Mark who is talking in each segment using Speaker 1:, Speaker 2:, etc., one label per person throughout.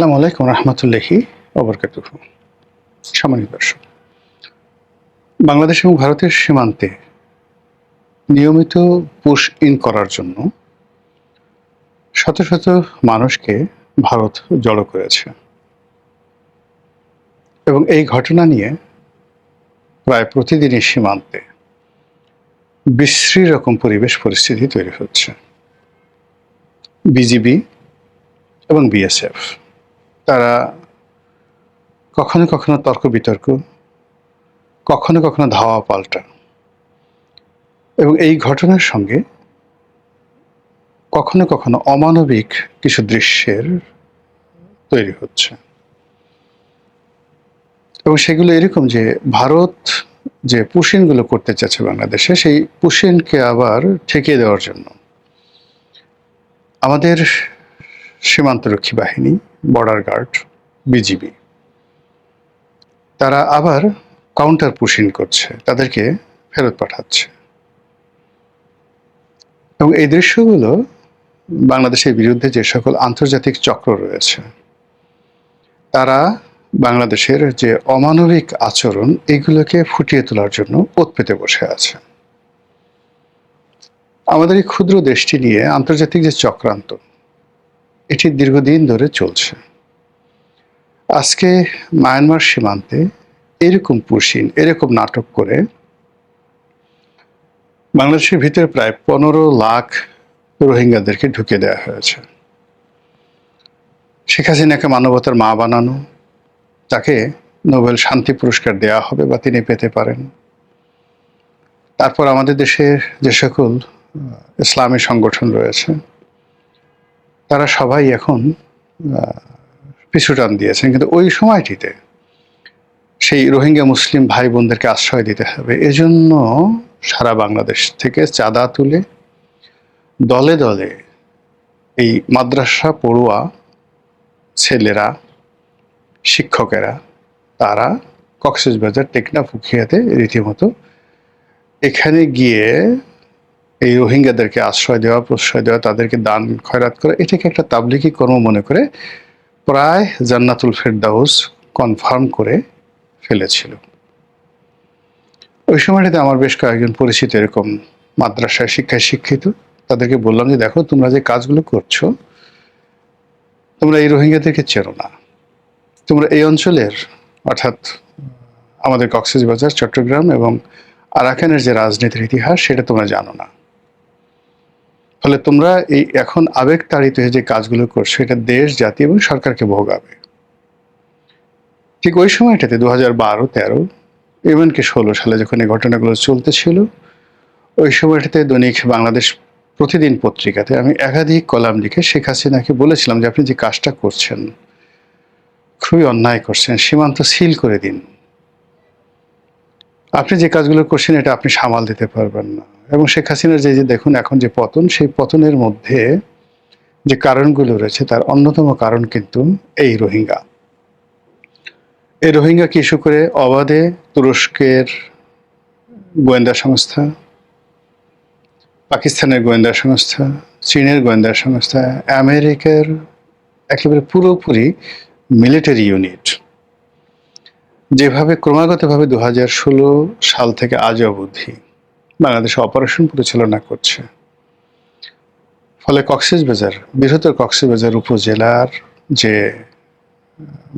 Speaker 1: আসসালামু আলাইকুম রহমতুল্লাহি ওবরকাতুহু। সম্মানিত দর্শক, বাংলাদেশ এবং ভারতের সীমান্তে নিয়মিত পুশ ইন করার জন্য শত শত মানুষকে ভারত জড়ো করেছে এবং এই ঘটনা নিয়ে প্রায় প্রতিদিনই সীমান্তে বিশ্রী রকম পরিবেশ পরিস্থিতি তৈরি হচ্ছে। বিজিবি এবং বিএসএফ তারা কখনো কখনো তর্ক বিতর্ক, কখনো কখনো ধাওয়া পাল্টা, এবং এই ঘটনার সঙ্গে কখনো কখনো অমানবিক কিছু দৃশ্যের তৈরি হচ্ছে। এবং সেগুলো এরকম যে ভারত যে পুশিনগুলো করতে চাচ্ছে বাংলাদেশে, সেই পুশিনকে আবার ঠেকিয়ে দেওয়ার জন্য আমাদের সীমান্তরক্ষী বাহিনী, বর্ডার গার্ড, বিজিবি তারা আবার কাউন্টার পুশিন করছে, তাদেরকে ফেরত পাঠাচ্ছে। এবং এই দৃশ্যগুলো বাংলাদেশের বিরুদ্ধে যে সকল আন্তর্জাতিক চক্র রয়েছে তারা বাংলাদেশের যে অমানবিক আচরণ এগুলোকে ফুটিয়ে তোলার জন্য ওত পেতে বসে আছে। আমাদের এই ক্ষুদ্র দেশটি নিয়ে আন্তর্জাতিক যে চক্রান্ত, এটি দীর্ঘদিন ধরে চলছে। আজকে মায়ানমার সীমান্তে এরকম পুশিন, এরকম নাটক করে বাংলাদেশের ভিতরে প্রায় 15 লাখ রোহিঙ্গাদেরকে ঢুকে দেওয়া হয়েছে। শেখ হাসিনাকে মানবতার মা বানানো, তাকে নোবেল শান্তি পুরস্কার দেওয়া হবে বা তিনি পেতে পারেন। তারপর আমাদের দেশে যে সকল ইসলামী সংগঠন রয়েছে তারা সবাই এখন পিছু টান দিয়েছেন, কিন্তু ওই সময়টিতে সেই রোহিঙ্গা মুসলিম ভাই বোনদেরকে আশ্রয় দিতে হবে, এজন্য সারা বাংলাদেশ থেকে চাঁদা তুলে দলে দলে এই মাদ্রাসা পড়ুয়া ছেলেরা, শিক্ষকেরা তারা কক্সবাজার, টেকনাফ, উখিয়াতে রীতিমতো এখানে গিয়ে এই রোহিঙ্গাদেরকে আশ্রয় দেওয়া, প্রশ্রয় দেওয়া, তাদেরকে দান খয়রাত করা, এটাকে একটা তাবলিগি কর্ম মনে করে প্রায় জান্নাতুল ফেরদাউস কনফার্ম করে ফেলেছিল। ওই সময়টাতে আমার বেশ কয়েকজন পরিচিত এরকম মাদ্রাসায় শিক্ষায় শিক্ষিত, তাদেরকে বললাম যে দেখো, তোমরা যে কাজগুলো করছো, তোমরা এই রোহিঙ্গাদেরকে চেনো না, তোমরা এই অঞ্চলের অর্থাৎ আমাদের কক্সবাজার, চট্টগ্রাম এবং আরাকানের যে রাজনীতির ইতিহাস সেটা তোমরা জানো না। ফলে তোমরা এই এখন আবেগ তাড়িত হয়ে যে কাজগুলো করছো, এটা দেশ, জাতি এবং সরকারকে ভোগাবে। ঠিক ওই সময়টাতে 2012-13 এমনকি 16 সালে যখন এই ঘটনাগুলো চলতেছিল, ওই সময়টাতে দৈনিক বাংলাদেশ প্রতিদিন পত্রিকাতে আমি একাধিক কলাম লিখে শেখ হাসিনাকে বলেছিলাম যে আপনি যে কাজটা করছেন খুবই অন্যায় করছেন, সীমান্ত সিল করে দিন। আপনি যে কাজগুলো করছেন এটা আপনি সামাল দিতে পারবেন না। এবং শেখ হাসিনার যে দেখুন এখন যে পতন, সেই পতনের মধ্যে যে কারণগুলো রয়েছে তার অন্যতম কারণ কিন্তু এই রোহিঙ্গা। এই রোহিঙ্গাকে ইস্যু করে অবাধে তুরস্কের গোয়েন্দা সংস্থা, পাকিস্তানের গোয়েন্দা সংস্থা, চীনের গোয়েন্দা সংস্থা, আমেরিকার একেবারে পুরোপুরি মিলিটারি ইউনিট যেভাবে ক্রমাগতভাবে 2016 সাল থেকে আজ অবধি বাংলাদেশে অপারেশন পরিচালনা করছে, ফলে কক্সবাজার, বৃহত্তর কক্সবাজার উপজেলার যে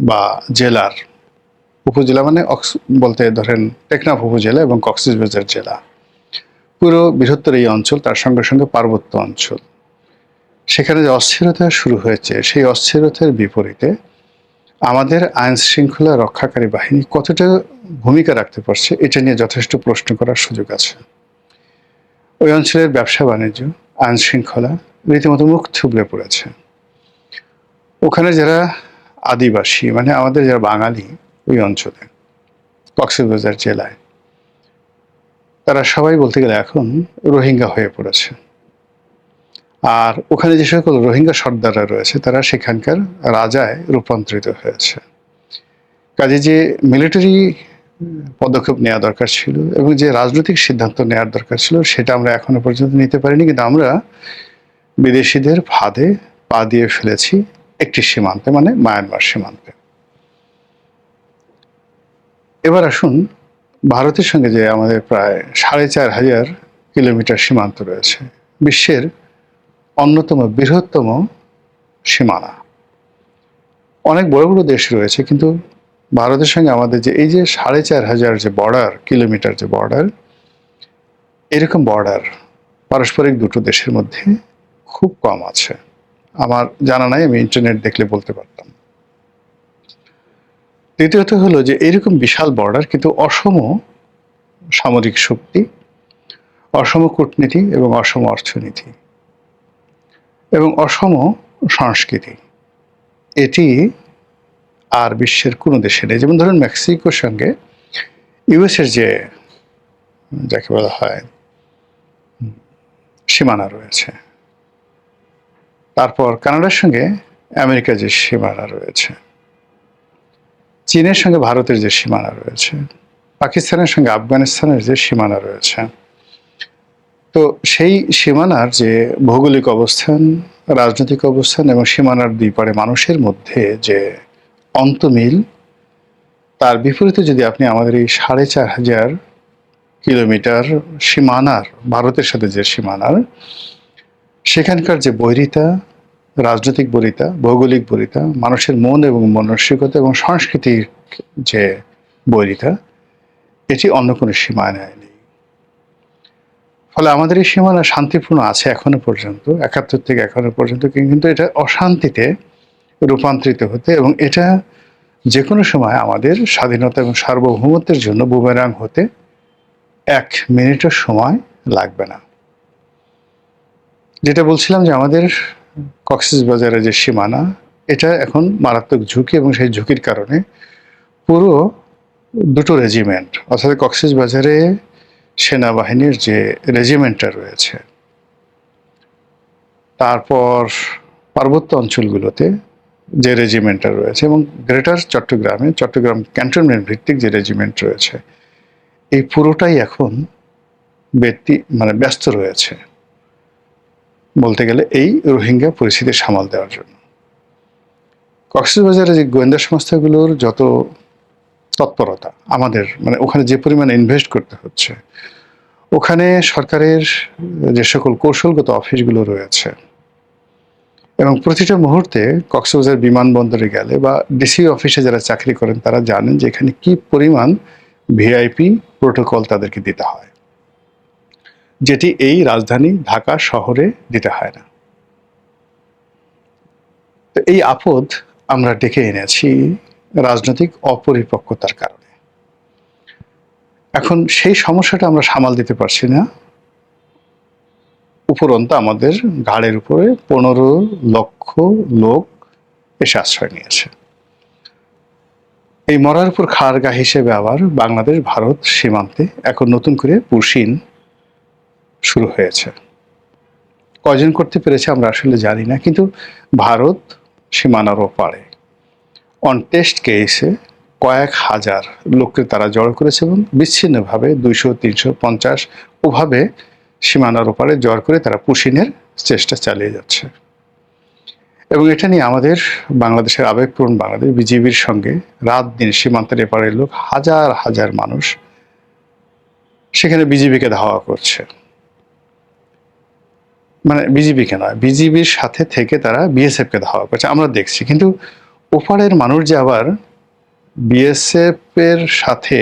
Speaker 1: বা জেলার, উপজেলা মানে বলতে ধরেন টেকনাফ উপজেলা এবং কক্সবাজার জেলা, পুরো বৃহত্তর এই অঞ্চল, তার সঙ্গে সঙ্গে পার্বত্য অঞ্চল, সেখানে যে অস্থিরতা শুরু হয়েছে, সেই অস্থিরতার বিপরীতে আমাদের আইন শৃঙ্খলা রক্ষাকারী বাহিনী কতটা ভূমিকা রাখতে পারছে এটা নিয়ে যথেষ্ট প্রশ্ন করার সুযোগ আছে। ওই অঞ্চলের ব্যবসা বাণিজ্য, আইন শৃঙ্খলা রীতিমতো মুখ থুবড়ে পড়েছে। ওখানে যারা আদিবাসী মানে আমাদের যারা বাঙালি ওই অঞ্চলে কক্সবাজার জেলায়, তারা সবাই বলতে গেলে এখন রোহিঙ্গা হয়ে পড়েছে। আর ওখানে যে সকল রোহিঙ্গা সর্দাররা রয়েছে তারা সেখানকার রাজায় রূপান্তরিত হয়েছে। কাজে যে মিলিটারি পদক্ষেপ নেওয়া দরকার ছিল এবং যে রাজনৈতিক সিদ্ধান্ত নেওয়ার দরকার ছিল সেটা আমরা এখনো পর্যন্ত নিতে পারিনি, কিন্তু আমরা বিদেশিদের ফাঁদে পা দিয়ে ফেলেছি একটি সীমান্তে, মানে মায়ানমার সীমান্তে। এবার আসুন, ভারতের সঙ্গে যে আমাদের প্রায় ৪,৫০০ কিলোমিটার সীমান্ত রয়েছে, বিশ্বের অন্যতম বৃহত্তম সীমানা। অনেক বড় বড় দেশ রয়েছে, কিন্তু ভারতের সঙ্গে আমাদের যে এই যে ৪,৫০০ যে বর্ডার, কিলোমিটার যে বর্ডার, এরকম বর্ডার পারস্পরিক দুটো দেশের মধ্যে খুব কম আছে। আমার জানা নাই, আমি ইন্টারনেট দেখলে বলতে পারতাম। দ্বিতীয়ত হলো যে এরকম বিশাল বর্ডার, কিন্তু অসম সামরিক শক্তি, অসম কূটনীতি এবং অসম অর্থনীতি এবং অসম সংস্কৃতি, এটি আর বিশ্বের কোনো দেশে নেই। যেমন ধরুন, মেক্সিকোর সঙ্গে ইউএসের যে যাকে বলা হয় সীমানা রয়েছে, তারপর কানাডার সঙ্গে আমেরিকার যে সীমানা রয়েছে, চীনের সঙ্গে ভারতের যে সীমানা রয়েছে, পাকিস্তানের সঙ্গে আফগানিস্তানের যে সীমানা রয়েছে, তো সেই সীমানার যে ভৌগোলিক অবস্থান, রাজনৈতিক অবস্থান এবং সীমানার দুই পারে মানুষের মধ্যে যে অন্তমিল, তার বিপরীতে যদি আপনি আমাদের এই ৪,৫০০ কিলোমিটার সীমানার, ভারতের সাথে যে সীমানার, সেখানকার যে বৈরিতা, রাজনৈতিক বৈরিতা, ভৌগোলিক বৈরিতা, মানুষের মন এবং মানসিকতা এবং সাংস্কৃতিক যে বৈরিতা, এটি অন্য কোনো সীমানায় নেই। ফলে আমাদের এই সীমানা শান্তিপূর্ণ আছে এখনো পর্যন্ত, ৭১ থেকে এখনো পর্যন্ত, কিন্তু এটা অশান্তিতে রূপান্তরিত হতে এবং এটা যে কোনো সময় আমাদের স্বাধীনতা এবং সার্বভৌমত্বের জন্য বুমেরাং হতে ১ মিনিটও সময় লাগবে না। যেটা বলছিলাম যে আমাদের কক্সবাজারের যে সীমানা, এটা এখন মারাত্মক ঝুঁকি, এবং সেই ঝুঁকির কারণে পুরো দুটো রেজিমেন্ট, অর্থাৎ কক্সবাজারে সেনাবাহিনীর যে রেজিমেন্টটা রয়েছে, তারপর পার্বত্য অঞ্চলগুলোতে যে রেজিমেন্টটা রয়েছে, এবং গ্রেটার চট্টগ্রামে চট্টগ্রাম ক্যান্টনমেন্ট ভিত্তিক যে রেজিমেন্ট রয়েছে, এই পুরোটাই এখন ব্যস্ত রয়েছে বলতে গেলে এই রোহিঙ্গা পরিস্থিতি সামাল দেওয়ার জন্য। কক্সবাজারে যে গোয়েন্দা সংস্থাগুলোর যত তৎপরতা, আমাদের ওখানে যে পরিমাণে ইনভেস্ট করতে হচ্ছে, ওখানে সরকারের যে সকল কৌশলগত অফিসগুলো রয়েছে, এবং প্রতিটা মুহূর্তে কক্সবাজার বিমানবন্দরে গেলে বা ডিসি অফিসে যারা চাকরি করেন, তারা জানেন যে এখানে কি পরিমাণ ভিআইপি প্রোটোকল তাদেরকে দিতে হয়, যেটি এই রাজধানী ঢাকা শহরে দিতে হয় না। তো এই আপদ আমরা ডেকে এনেছি রাজনৈতিক অপরিপক্কতার কারণে। এখন সেই সমস্যাটা আমরা সামাল দিতে পারছি না, উপরন্তু আমাদের ঘাড়ের উপরে ১৫ লক্ষ লোক এসে আশ্রয় নিয়েছে। এই মরার উপর খাড়া গা হিসেবে আবার বাংলাদেশ ভারত সীমান্তে এখন নতুন করে পুশিন শুরু হয়েছে। কয়জন করতে পেরেছে আমরা আসলে জানি না, কিন্তু ভারত সীমানার ওপারে অন টেস্ট কেসে কয়েক হাজার লোককে তারা জড়ো করেছে, এবং বিচ্ছিন্নভাবে ২০০, ৩৫০ ওভাবে সীমানার ওপারে জড় করে তারা পুশিনের চেষ্টা চালিয়ে যাচ্ছে। এবং এটা নিয়ে আমাদের বাংলাদেশের আবেগপ্রবণ বাংলাদেশ বিজিবির সঙ্গে রাত দিন সীমান্তের এপারের লোক, হাজার হাজার মানুষ সেখানে বিজিবিকে ধাওয়া করছে। বিজিবিকে নয়, বিজিবির সাথে থেকে তারা বিএসএফকে ধাওয়া করছে, আমরা দেখছি। কিন্তু ওপারের মানুষ যে আবার বিএসএফ এর সাথে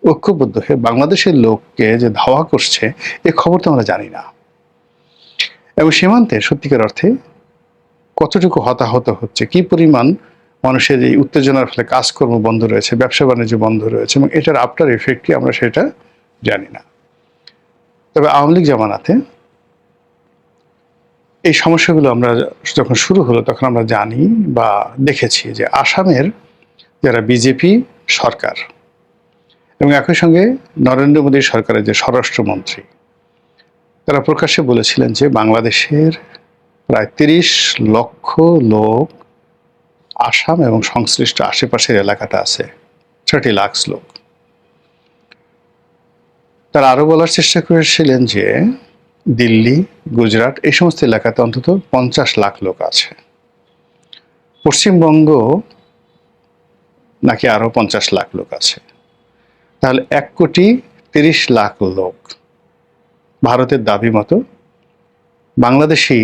Speaker 1: ঐক্যবদ্ধ হয়ে বাংলাদেশের লোককে যে ধাওয়া করছে, এ খবর তো আমরা জানি না। এবং সীমান্তে সত্যিকার অর্থে কতটুকু হতাহত হচ্ছে, কি পরিমাণ মানুষের এই উত্তেজনার ফলে কাজকর্ম বন্ধ রয়েছে, ব্যবসা বাণিজ্য বন্ধ রয়েছে, এবং এটার আফটার এফেক্ট কি আমরা সেটা জানি না। তবে আওয়ামী লীগ জামানাতে এই সমস্যাগুলো আমরা যখন শুরু হলো, তখন আমরা জানি বা দেখেছি যে আসামের যারা বিজেপি সরকার এবং একই সঙ্গে নরেন্দ্র মোদী সরকারের যে স্বরাষ্ট্রমন্ত্রী, তারা প্রকাশ্যে বলেছিলেন যে বাংলাদেশের প্রায় ৩০ লক্ষ লোক আসাম এবং সংশ্লিষ্ট আশেপাশের এলাকাটা আছে, 30 লাখ লোক। তারা আরো বলার চেষ্টা করেছিলেন যে দিল্লি, গুজরাট এই সমস্ত এলাকাতে অন্তত 50 লাখ লোক আছে। পশ্চিমবঙ্গ নাকি আরো 50 লাখ লোক আছে, তাহলে 1,30,00,000 লোক ভারতের দাবি মতো বাংলাদেশি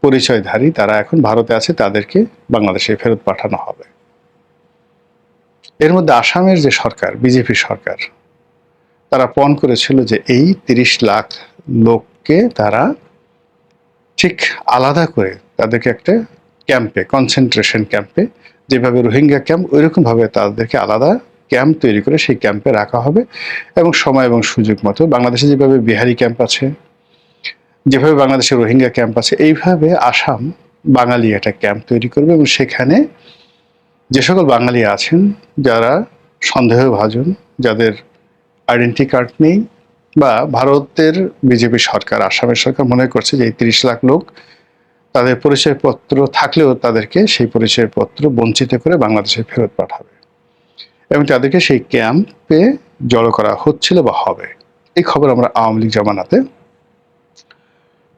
Speaker 1: পরিচয়ধারী, তারা এখন ভারতে আছে, তাদেরকে বাংলাদেশে ফেরত পাঠানো হবে। এর মধ্যে আসামের যে সরকার, বিজেপি সরকার, তারা পণ করেছিল যে এই 30 লাখ লোককে তারা ঠিক আলাদা করে তাদেরকে একটা ক্যাম্পে, কনসেন্ট্রেশন ক্যাম্পে, যেভাবে রোহিঙ্গা ক্যাম্প, ওইরকম ভাবে তাদেরকে আলাদা ক্যাম্প তৈরি করে সেই ক্যাম্পে রাখা হবে এবং সময় এবং সুযোগ মতো বাংলাদেশে যেভাবে বিহারি ক্যাম্প আছে, যেভাবে বাংলাদেশে রোহিঙ্গা ক্যাম্প আছে, এইভাবে আসাম বাঙালি একটা ক্যাম্প তৈরি করবে এবং সেখানে যে সকল বাঙালি আছেন যারা সন্দেহভাজন, যাদের আইডেন্টি কার্ড নেই, বা ভারতের বিজেপি সরকার, আসামের সরকার মনে করছে যে এই 30 লাখ লোক তাদের পরিচয়পত্র থাকলেও তাদেরকে সেই পরিচয়পত্র বঞ্চিত করে বাংলাদেশে ফেরত পাঠাবে এবং তাদেরকে সেই ক্যাম্পে জড়ো করা হচ্ছিল বা হবে। এই খবর আমরা আওয়ামী লীগ জামানাতে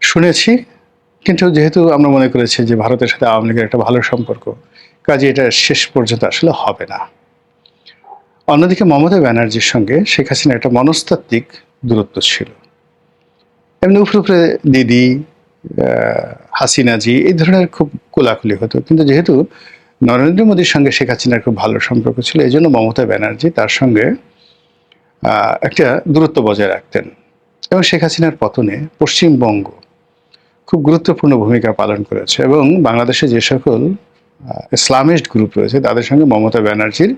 Speaker 1: শুনেছি, কিন্তু যেহেতু আমরা মনে করেছি যে ভারতের সাথে আওয়ামী লীগের একটা ভালো সম্পর্ক, কাজে এটা শেষ পর্যন্ত আসলে হবে না। অন্যদিকে মমতা ব্যানার্জির সঙ্গে শেখ হাসিনার একটা মনস্তাত্ত্বিক দূরত্ব ছিল। এমনি উপরে উপরে দিদি, হাসিনাজি, এই ধরনের খুব কোলাকুলি হতো, কিন্তু যেহেতু নরেন্দ্র মোদীর সঙ্গে শেখ হাসিনার খুব ভালো সম্পর্ক ছিল, এই জন্য মমতা ব্যানার্জি তার সঙ্গে একটা দূরত্ব বজায় রাখতেন এবং শেখ হাসিনার পতনে পশ্চিমবঙ্গ খুব গুরুত্বপূর্ণ ভূমিকা পালন করেছে এবং বাংলাদেশে যে সকল ইসলামিস্ট গ্রুপ রয়েছে তাদের সঙ্গে মমতা ব্যানার্জির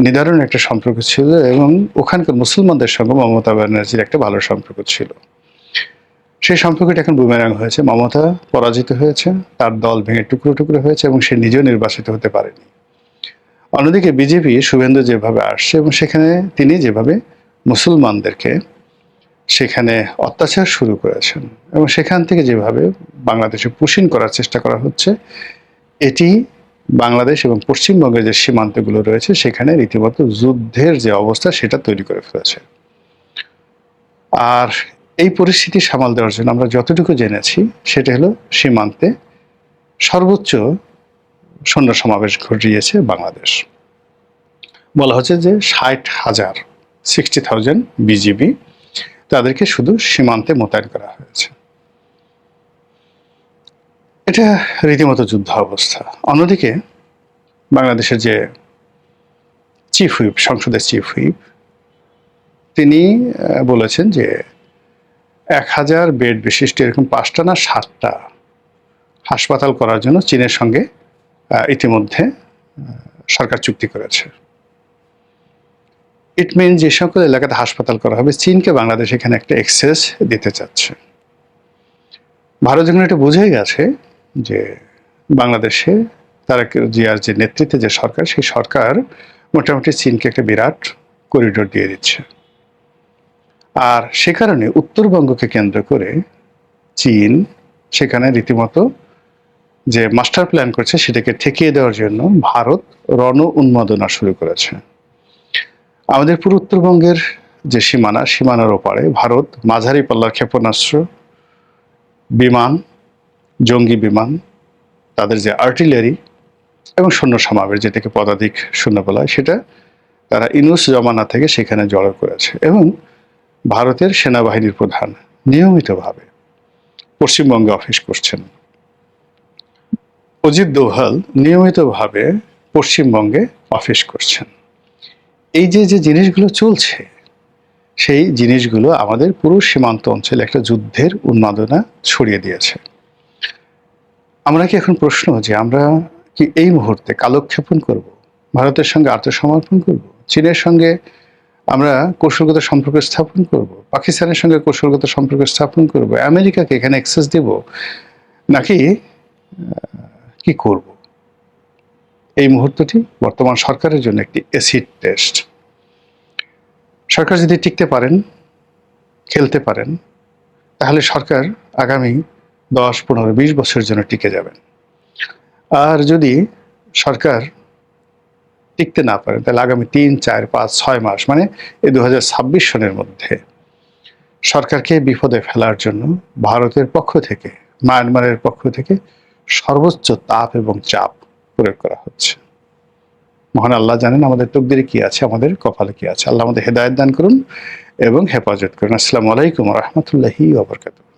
Speaker 1: নিদারুণ একটা সম্পর্ক ছিল এবং ওখানকার মুসলমানদের সঙ্গে মমতা ব্যানার্জির একটা ভালো সম্পর্ক ছিল। সেই সম্পর্কটা এখন বুমেরাং হয়েছে, মমতা পরাজিত হয়েছে, তার দল ভেঙে টুকরো টুকরো হয়েছে এবং সে নিজেও নির্বাচিত হতে পারেনি। অন্যদিকে বিজেপি, শুভেন্দু যেভাবে আসছে এবং সেখানে তিনি যেভাবে মুসলমানদেরকে সেখানে অত্যাচার শুরু করেছেন এবং সেখান থেকে যেভাবে বাংলাদেশে পুশিং করার চেষ্টা করা হচ্ছে, এটি বাংলাদেশ এবং পশ্চিমবঙ্গের যে সীমান্তগুলো রয়েছে সেখানে রীতিমতো যুদ্ধের যে অবস্থা সেটা তৈরি করে ফেলেছে। আর এই পরিস্থিতি সামাল দেওয়ার জন্য আমরা যতটুকু জেনেছি সেটা হলো সীমান্তে সর্বোচ্চ সৈন্য সমাবেশ ঘটিয়েছে বাংলাদেশ। বলা হচ্ছে যে 60,000 বিজিবি তাদেরকে শুধু সীমান্তে মোতায়েন করা হয়েছে। এটা রীতিমতো যুদ্ধ অবস্থা। অন্যদিকে বাংলাদেশের যে চিফ হুইপ, সংসদের চিফ হুইপ, তিনি বলেছেন যে 1000 বেড বিশিষ্ট এরকম 5টা না 7টা হাসপাতাল করার জন্য চীনের সঙ্গে ইতিমধ্যে সরকার চুক্তি করেছে। ইট মিন যে সকল এলাকাতে হাসপাতাল করা হবে, চীনকে বাংলাদেশ এখানে একটা এক্সেস দিতে চাচ্ছে। ভারত যখন এটা বুঝে গেছে যে বাংলাদেশে তারেক জিয়ার যে নেতৃত্বে যে সরকার, সেই সরকার মোটামুটি চীনকে একটা বিরাট করিডোর দিয়ে দিচ্ছে, আর সে কারণে উত্তরবঙ্গকে কেন্দ্র করে চীন সেখানে রীতিমতো যে মাস্টার প্ল্যান করছে সেটাকে ঠেকিয়ে দেওয়ার জন্য ভারত রণ উন্মাদনা শুরু করেছে। আমাদের পুরো উত্তরবঙ্গের যে সীমানার ওপারে ভারত মাঝারি পাল্লার ক্ষেপণাস্ত্র, বিমান, জঙ্গি বিমান, তাদের যে আর্টিলারি এবং সৈন্য সমাবেশ, যেটাকে পদাতিক সৈন্য বলা হয়, সেটা তারা ইউনূস জমানা থেকে সেখানে জড়ো করেছে এবং ভারতের সেনাবাহিনীর প্রধান নিয়মিতভাবে পশ্চিমবঙ্গে অফিস করছেন। অজিত দোভাল নিয়মিতভাবে পশ্চিমবঙ্গে অফিস করছেন। এই যে যে জিনিসগুলো চলছে, সেই জিনিসগুলো আমাদের পুরো সীমান্ত অঞ্চলে একটা যুদ্ধের উন্মাদনা ছড়িয়ে দিয়েছে। আমরা কি এখন প্রশ্ন যে আমরা কি এই মুহূর্তে কালক্ষেপণ করব, ভারতের সঙ্গে আত্মসমর্পণ করব, চীনের সঙ্গে আমরা কৌশলগত সম্পর্ক স্থাপন করব, পাকিস্তানের সঙ্গে কৌশলগত সম্পর্ক স্থাপন করব, আমেরিকাকে এখানে অ্যাক্সেস দেব, নাকি কি করব? এই মুহূর্তটি বর্তমান সরকারের জন্য একটি অ্যাসিড টেস্ট। সরকার যদি টিকতে পারেন, খেলতে পারেন, তাহলে সরকার আগামী 10, 15, 20 বছরের জন্য টিকে যাবেন। আর যদি সরকার টিকতে না পারেন, তাহলে আগামী 3, 4, 5, 6 মাস, মানে এই 2026 সনের মধ্যে সরকারকে বিপদে ফেলার জন্য ভারতের পক্ষ থেকে, মায়ানমারের পক্ষ থেকে সর্বোচ্চ তাপ এবং চাপ প্রয়োগ করা হচ্ছে। মহান আল্লাহ জানেন আমাদের তকদিরে কি আছে, আমাদের কপালে কি আছে। আল্লাহ আমাদের হেদায়েত দান করুন এবং হেফাজত করুন। আসসালামু আলাইকুম ওয়া রাহমাতুল্লাহি ওয়া বারাকাতুহু।